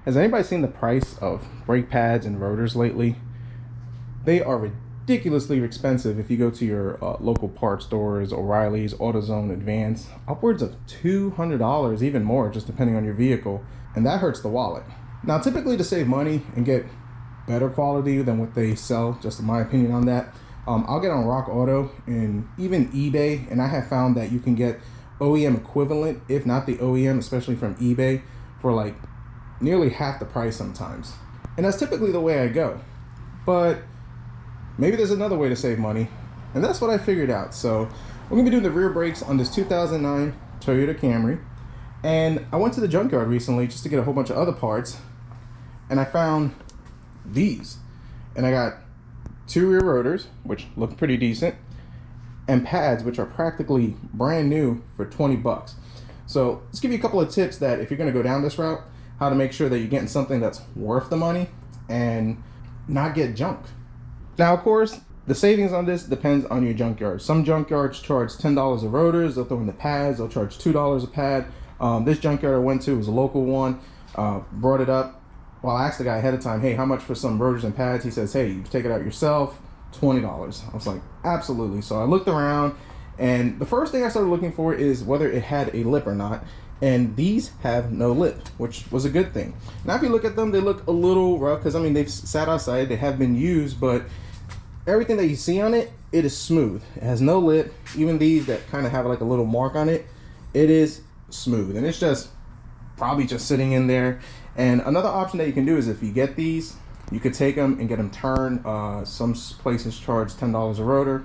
Has anybody seen the price of brake pads and rotors lately? They are ridiculously expensive if you go to your local parts stores, O'Reilly's, AutoZone, Advance. Upwards of $200, even more, just depending on your vehicle. And that hurts the wallet. Now, typically to save money and get better quality than what they sell, just in my opinion on that, I'll get on Rock Auto and even eBay, and I have found that you can get OEM equivalent, if not the OEM, especially from eBay, for like nearly half the price sometimes. And that's typically the way I go. But maybe there's another way to save money, and that's what I figured out. So we're gonna be doing the rear brakes on this 2009 Toyota Camry. And I went to the junkyard recently just to get a whole bunch of other parts, and I found these. And I got 2 rear rotors, which look pretty decent, and pads, which are practically brand new for 20 bucks. So let's give you a couple of tips that if you're gonna go down this route, how to make sure that you're getting something that's worth the money and not get junk. Now, of course, the savings on this depends on your junkyard. Some junkyards charge $10 a rotors, they'll throw in the pads, they'll charge $2 a pad. This junkyard I went to was a local one, brought it up. Well, I asked the guy ahead of time, hey, how much for some rotors and pads? He says, hey, you take it out yourself, $20. I was like, absolutely. So I looked around, and the first thing I started looking for is whether it had a lip or not. And these have no lip, which was a good thing. Now, if you look at them, they look a little rough because, I mean, they've sat outside, they have been used, but everything that you see on it, it is smooth. It has no lip. Even these that kind of have like a little mark on it, it is smooth. And it's just probably just sitting in there. And another option that you can do is if you get these, you could take them and get them turned. Some places charge $10 a rotor.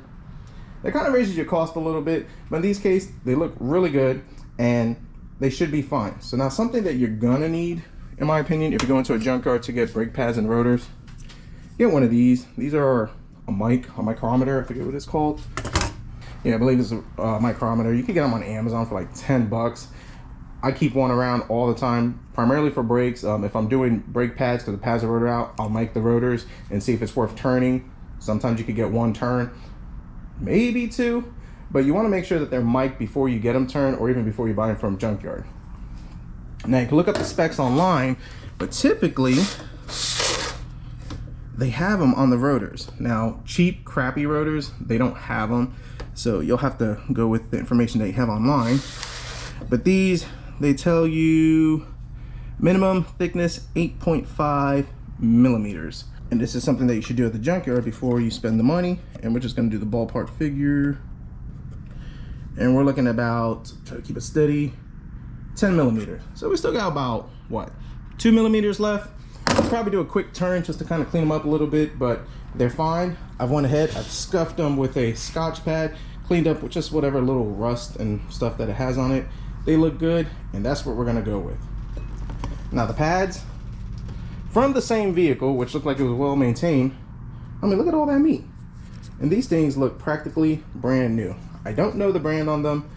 That kind of raises your cost a little bit, but in these cases, they look really good and they should be fine. So now something that you're gonna need, in my opinion, if you go into a junkyard to get brake pads and rotors, get one of these. These are a micrometer, I forget what it's called. Yeah, I believe it's a micrometer. You can get them on Amazon for like 10 bucks. I keep one around all the time, primarily for brakes. If I'm doing brake pads, because the pads are rotor out, I'll mic the rotors and see if it's worth turning. Sometimes you could get 1 turn, maybe 2, but you want to make sure that they're mic'd before you get them turned, or even before you buy them from a junkyard. Now you can look up the specs online, but typically they have them on the rotors. Now, cheap, crappy rotors, they don't have them, so you'll have to go with the information that you have online. But these, they tell you minimum thickness 8.5 millimeters. And this is something that you should do at the junkyard before you spend the money. And we're just gonna do the ballpark figure. And we're looking about, try to keep it steady, 10 millimeters. So we still got about, what, 2 millimeters left. I'll probably do a quick turn just to kind of clean them up a little bit, but they're fine. I've went ahead, I've scuffed them with a Scotch pad, cleaned up with just whatever little rust and stuff that it has on it. They look good, and that's what we're gonna go with. Now the pads, from the same vehicle, which looked like it was well maintained, I mean, look at all that meat. And these things look practically brand new. I don't know the brand on them,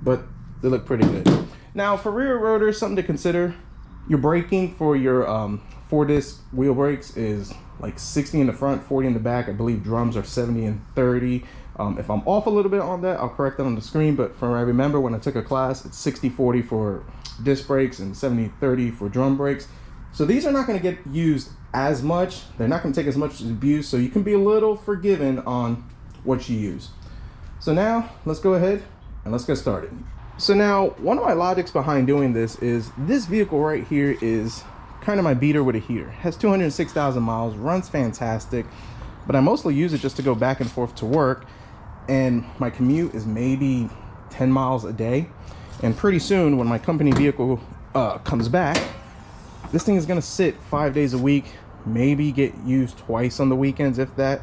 but they look pretty good. Now for rear rotors, something to consider, your braking for your 4-disc wheel brakes is like 60 in the front, 40 in the back. I believe drums are 70 and 30. If I'm off a little bit on that, I'll correct that on the screen, but from what I remember when I took a class, it's 60-40 for disc brakes and 70-30 for drum brakes. So these are not going to get used as much. They're not going to take as much abuse, so you can be a little forgiven on what you use. So now let's go ahead and let's get started. So now one of my logics behind doing this is this vehicle right here is kind of my beater with a heater. It has 206,000 miles, runs fantastic, but I mostly use it just to go back and forth to work. And my commute is maybe 10 miles a day. And pretty soon when my company vehicle comes back, this thing is gonna sit 5 days a week, maybe get used twice on the weekends, if that.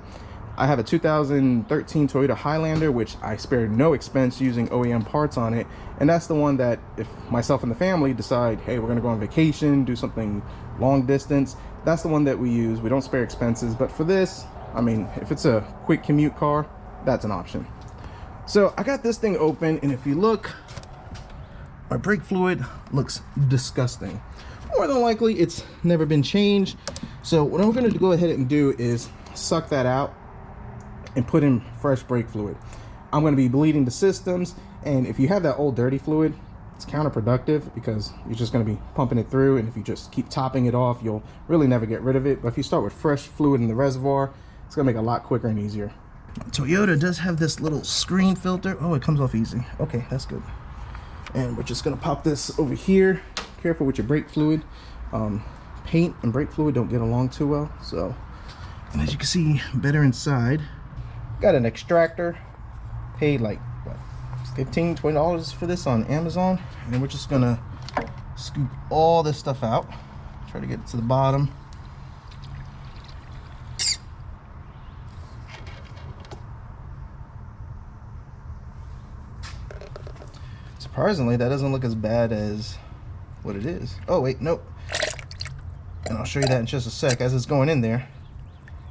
I have a 2013 Toyota Highlander, which I spared no expense using OEM parts on it. And that's the one that if myself and the family decide, hey, we're gonna go on vacation, do something long distance, that's the one that we use. We don't spare expenses. But for this, I mean, if it's a quick commute car, that's an option. So I got this thing open, and if you look, my brake fluid looks disgusting. More than likely, it's never been changed. So what I'm gonna go ahead and do is suck that out and put in fresh brake fluid. I'm gonna be bleeding the systems, and if you have that old dirty fluid, it's counterproductive because you're just going to be pumping it through, and if you just keep topping it off, you'll really never get rid of it. But if you start with fresh fluid in the reservoir, it's going to make it a lot quicker and easier. Toyota does have this little screen filter. Oh, it comes off easy. Okay, that's good. And we're just going to pop this over here. Careful with your brake fluid. Paint and brake fluid don't get along too well. So, and as you can see better inside, got an extractor. Paid like what, $15-20 for this on Amazon, and we're just gonna scoop all this stuff out, try to get it to the bottom. Surprisingly, that doesn't look as bad as what it is. Oh wait, nope. And I'll show you that in just a sec. As it's going in there,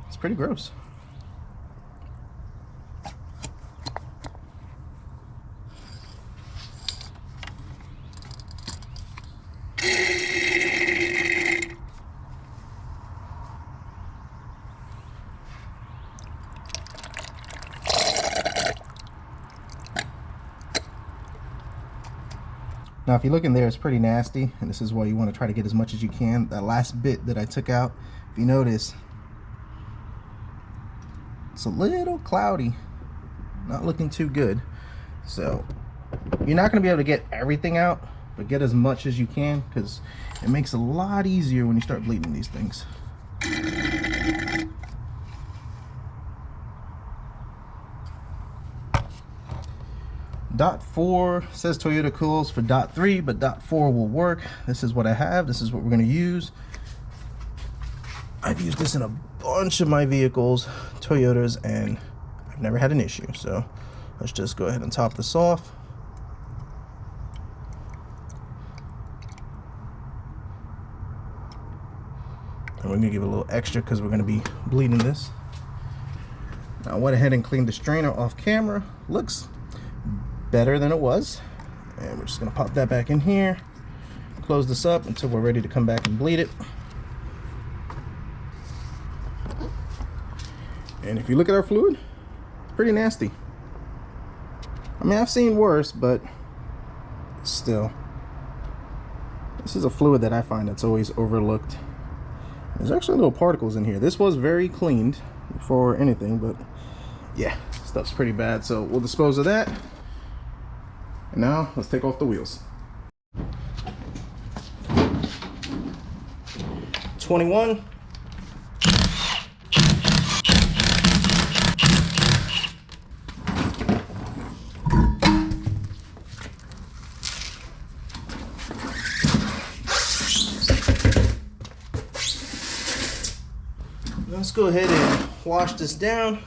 it's pretty gross. Now, if you look in there, it's pretty nasty, and this is why you want to try to get as much as you can. That last bit that I took out, if you notice, it's a little cloudy, not looking too good. So you're not going to be able to get everything out, but get as much as you can, because it makes it a lot easier when you start bleeding these things. Dot 4 says Toyota calls for dot 3, but dot 4 will work. This is what I have. This is what we're going to use. I've used this in a bunch of my vehicles, Toyotas, and I've never had an issue. So let's just go ahead and top this off. And we're going to give it a little extra because we're going to be bleeding this. Now, I went ahead and cleaned the strainer off camera. Looks better than it was, and we're just going to pop that back in here, close this up until we're ready to come back and bleed it. And if you look at our fluid, it's pretty nasty. I mean, I've seen worse, but still, this is a fluid that I find that's always overlooked. There's actually little particles in here. This was very cleaned before anything, but yeah, stuff's pretty bad. So we'll dispose of that. And now let's take off the wheels. 21. Let's go ahead and wash this down.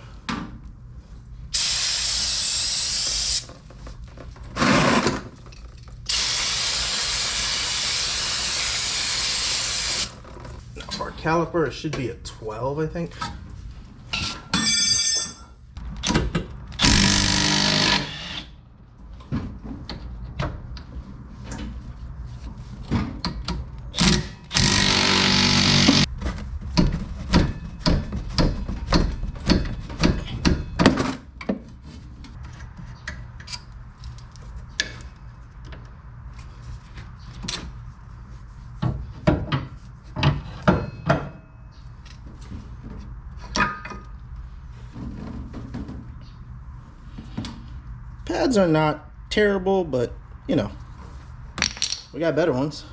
Caliper, it should be a 12, I think. Pads are not terrible, but you know, we got better ones.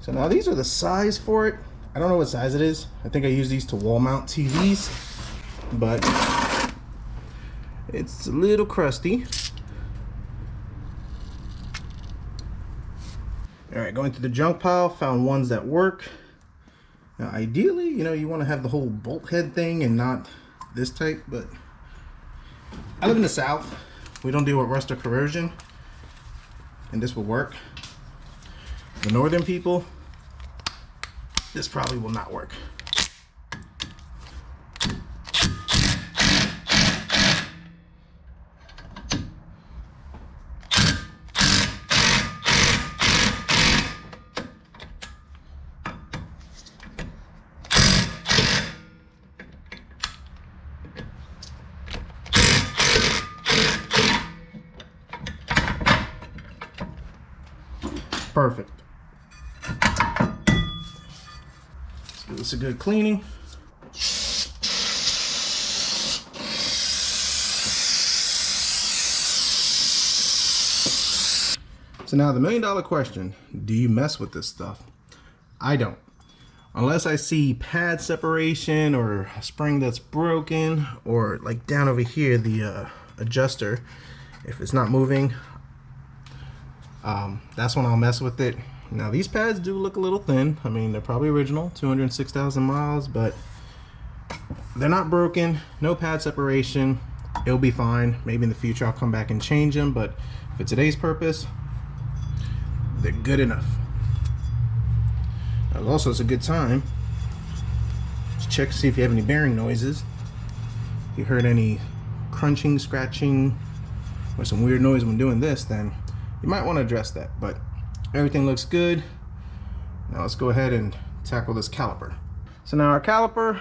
So now these are the size for it. I don't know what size it is. I think I use these to wall mount TVs, but it's a little crusty. All right, going through the junk pile, found ones that work. Now ideally, you know, you want to have the whole bolt head thing and not this type, but I live in the South. We don't deal with rust or corrosion, and this will work. The northern people, this probably will not work. Perfect. Let's give this a good cleaning. So now the $1,000,000 question, do you mess with this stuff? I don't. Unless I see pad separation or a spring that's broken, or like down over here, the adjuster, if it's not moving, that's when I'll mess with it. Now these pads do look a little thin. I mean, they're probably original, 206,000 miles, but they're not broken, no pad separation. It'll be fine. Maybe in the future I'll come back and change them, but for today's purpose, they're good enough. Now, also, it's a good time to check to see if you have any bearing noises. If you heard any crunching, scratching, or some weird noise when doing this, then you might want to address that. But everything looks good. Now let's go ahead and tackle this caliper. So now our caliper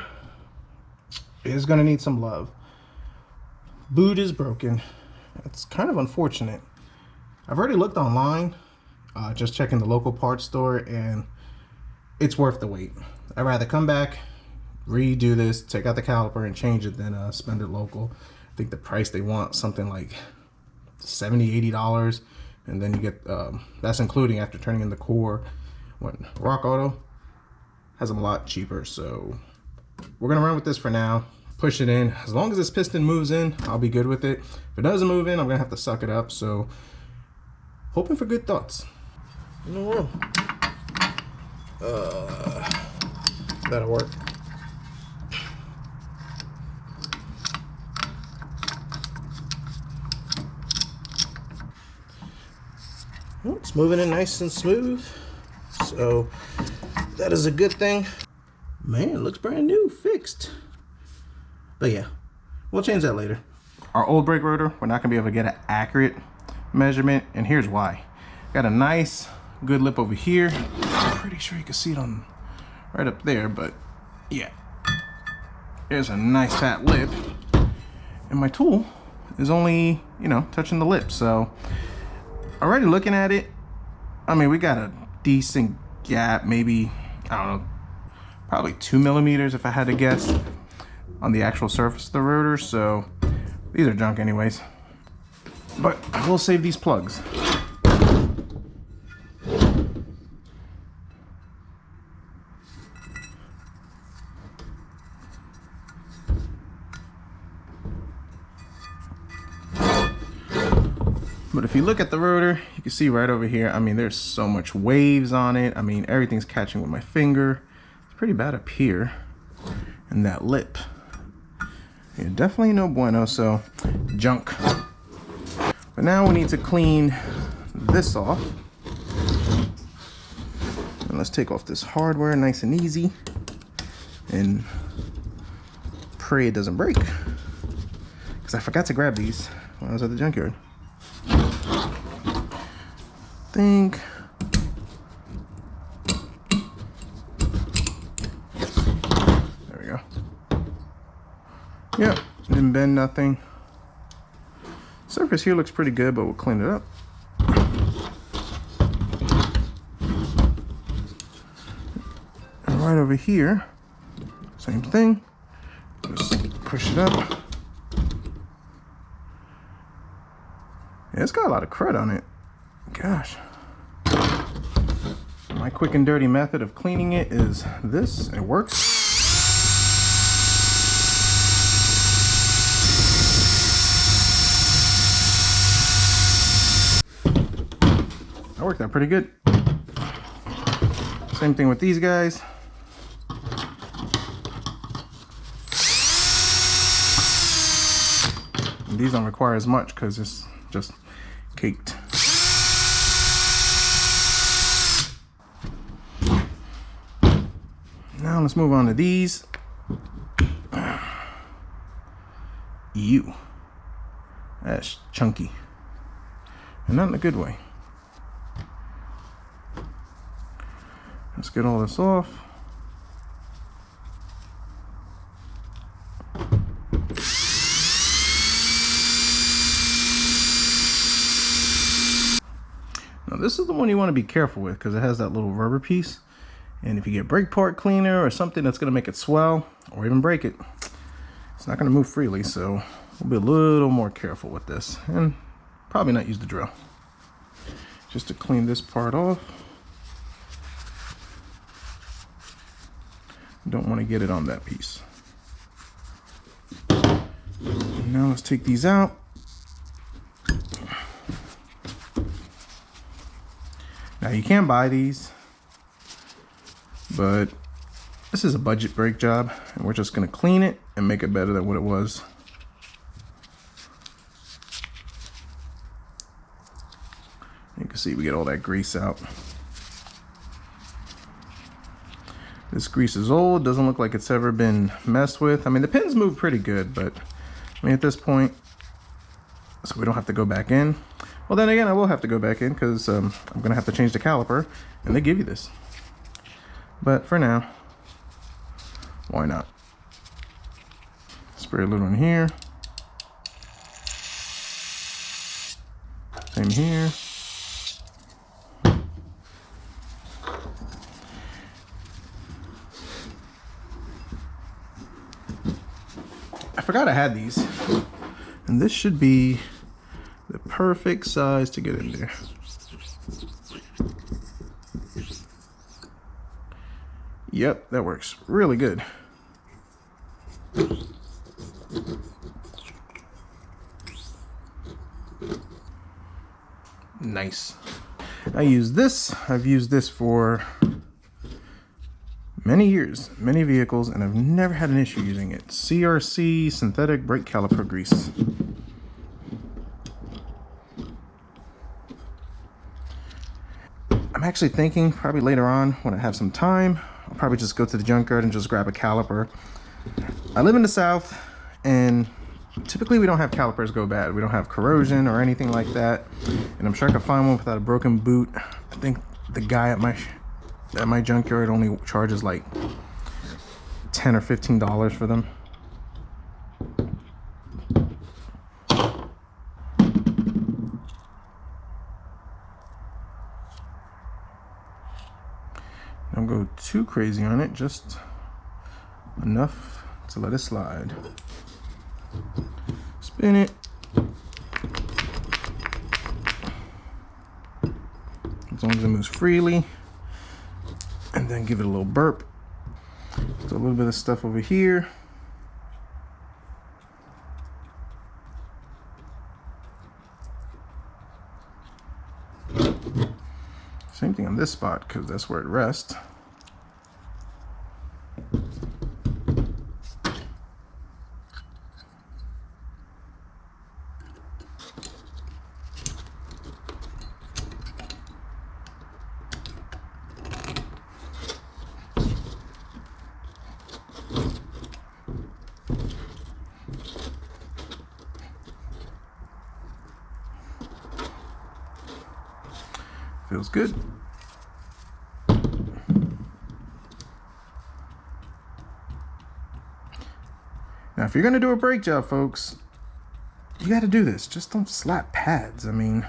is going to need some love. Boot is broken. It's kind of unfortunate. I've already looked online, just checking the local parts store, and it's worth the wait. I'd rather come back, redo this, take out the caliper and change it than spend it local. I think the price they want something like $70, $80, and then you get that's including after turning in the core. When Rock Auto has them a lot cheaper, so we're gonna run with this for now. Push it in. As long as this piston moves in, I'll be good with it. If it doesn't move in, I'm gonna have to suck it up. So hoping for good thoughts. No, that'll work. It's moving in nice and smooth, so that is a good thing. Man, it looks brand new, fixed. But yeah, we'll change that later. Our old brake rotor, we're not gonna be able to get an accurate measurement, and here's why. Got a nice, good lip over here. I'm pretty sure you can see it on right up there, but yeah, there's a nice fat lip, and my tool is only, you know, touching the lip. So already looking at it, I mean, we got a decent gap, maybe, I don't know, probably 2 millimeters if I had to guess on the actual surface of the rotor. So these are junk anyways, but I will save these plugs. But if you look at the rotor, you can see right over here, I mean, there's so much waves on it. I mean, everything's catching with my finger. It's pretty bad up here. And that lip. Yeah, definitely no bueno, so junk. But now we need to clean this off. And let's take off this hardware nice and easy. And pray it doesn't break. Because I forgot to grab these when I was at the junkyard. Think there we go. Yep, didn't bend nothing. Surface here looks pretty good, but we'll clean it up. And right over here, same thing. Just push it up. Yeah, it's got a lot of crud on it. Gosh. My quick and dirty method of cleaning it is this. It works. That worked out pretty good. Same thing with these guys. And these don't require as much because it's just caked. Now let's move on to these. Ew. That's chunky. And not in a good way. Let's get all this off. Now this is the one you want to be careful with because it has that little rubber piece. And if you get brake part cleaner or something that's going to make it swell or even break it, it's not going to move freely. So we'll be a little more careful with this and probably not use the drill. Just to clean this part off. Don't want to get it on that piece. Now let's take these out. Now you can buy these, but this is a budget brake job and we're just going to clean it and make it better than what it was. You can see we get all that grease out. This grease is old, doesn't look like it's ever been messed with. I mean, the pins move pretty good, but I mean, at this point, so we don't have to go back in. Well, then again, I will have to go back in because I'm going to have to change the caliper, and they give you this. But for now, why not? Spray a little in here. Same here. I forgot I had these, and this should be the perfect size to get in there. Yep, that works really good. Nice. I use this. I've used this for many years, many vehicles, and I've never had an issue using it. CRC synthetic brake caliper grease. I'm actually thinking probably later on when I have some time, I'll probably just go to the junkyard and just grab a caliper. I live in the South and typically we don't have calipers go bad. We don't have corrosion or anything like that. And I'm sure I could find one without a broken boot. I think the guy at my junkyard only charges like $10 or $15 for them. Don't go too crazy on it, just enough to let it slide. Spin it. As long as it moves freely. And then give it a little burp. Just a little bit of stuff over here. Same thing on this spot because that's where it rests. Feels good. Now, if you're gonna do a brake job, folks, you gotta do this. Just don't slap pads. I mean,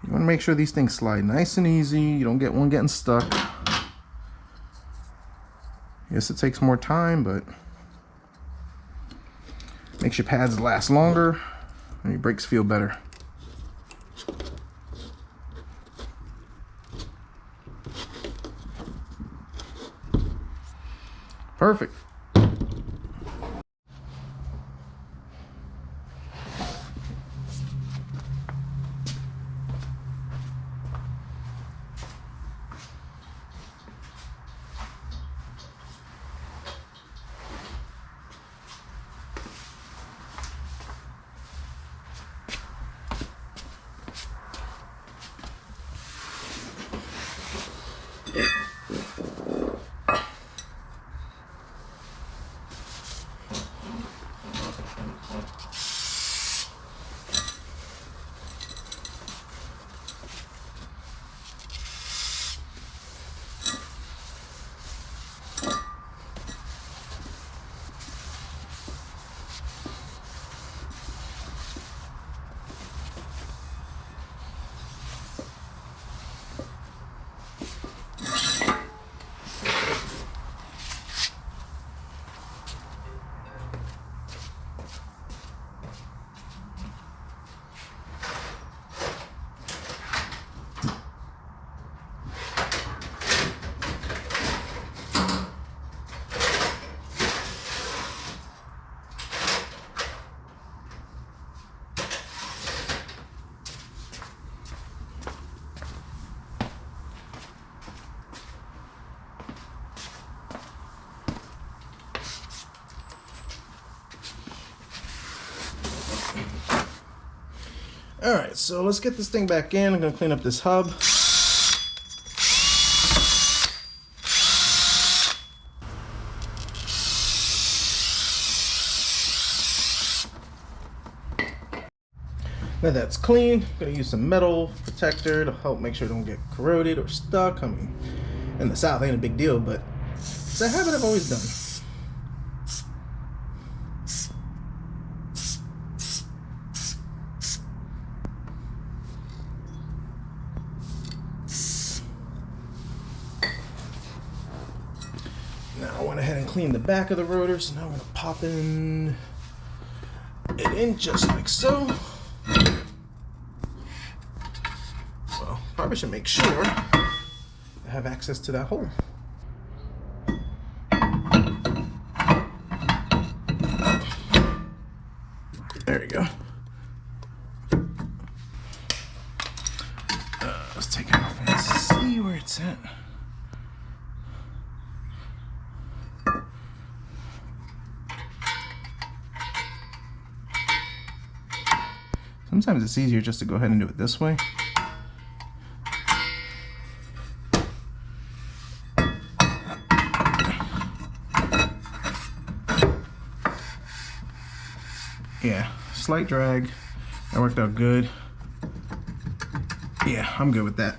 you wanna make sure these things slide nice and easy. You don't get one getting stuck. Yes, it takes more time, but makes your pads last longer and your brakes feel better. Perfect. All right, so let's get this thing back in. I'm gonna clean up this hub. Now that's clean, I'm gonna use some metal protector to help make sure it don't get corroded or stuck. I mean, in the South ain't a big deal, but it's a habit I've always done. Now I went ahead and cleaned the back of the rotor, so now I'm gonna pop it in just like so. Well, probably should make sure I have access to that hole. There you go. Let's take it off and see where it's at. Sometimes it's easier just to go ahead and do it this way. Yeah, slight drag. That worked out good. Yeah, I'm good with that.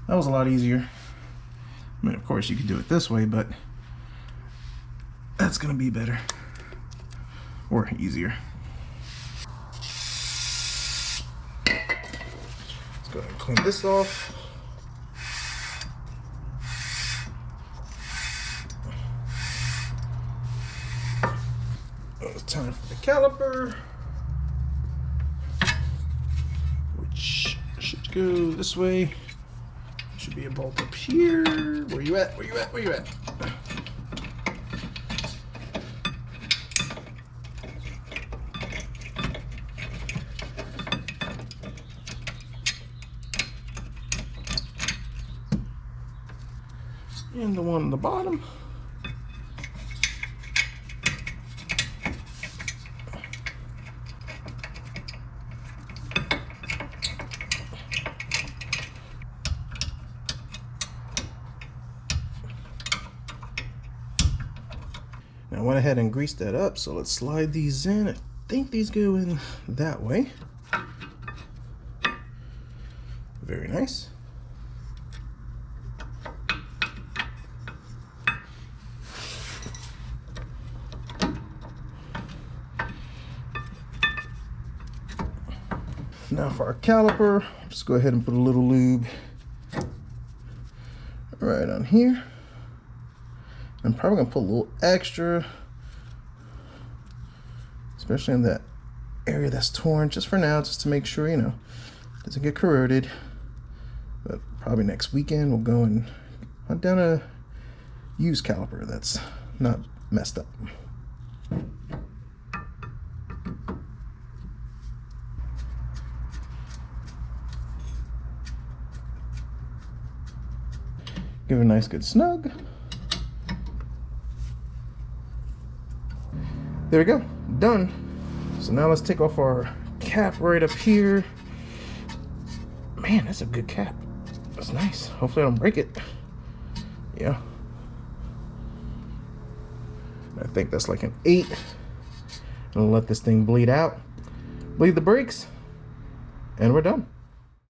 That was a lot easier. I mean, of course you could do it this way, but that's gonna be better or easier. Let's go ahead and clean this off. It's time for the caliper, which should go this way. Should be a bolt up here. Where you at? Where you at? Where you at? And the one on the bottom. Now I went ahead and greased that up, so let's slide these in. I think these go in that way. Very nice. Now for our caliper, just go ahead and put a little lube right on here. I'm probably gonna put a little extra, especially in that area that's torn, just for now, just to make sure, you know, it doesn't get corroded. But probably next weekend we'll go and hunt down a used caliper that's not messed up. Give it a nice good snug. There we go, done. So now let's take off our cap right up here. Man, that's a good cap. That's nice. Hopefully I don't break it. Yeah. I think that's like an 8. And I'll let this thing bleed out. Bleed the brakes, and we're done.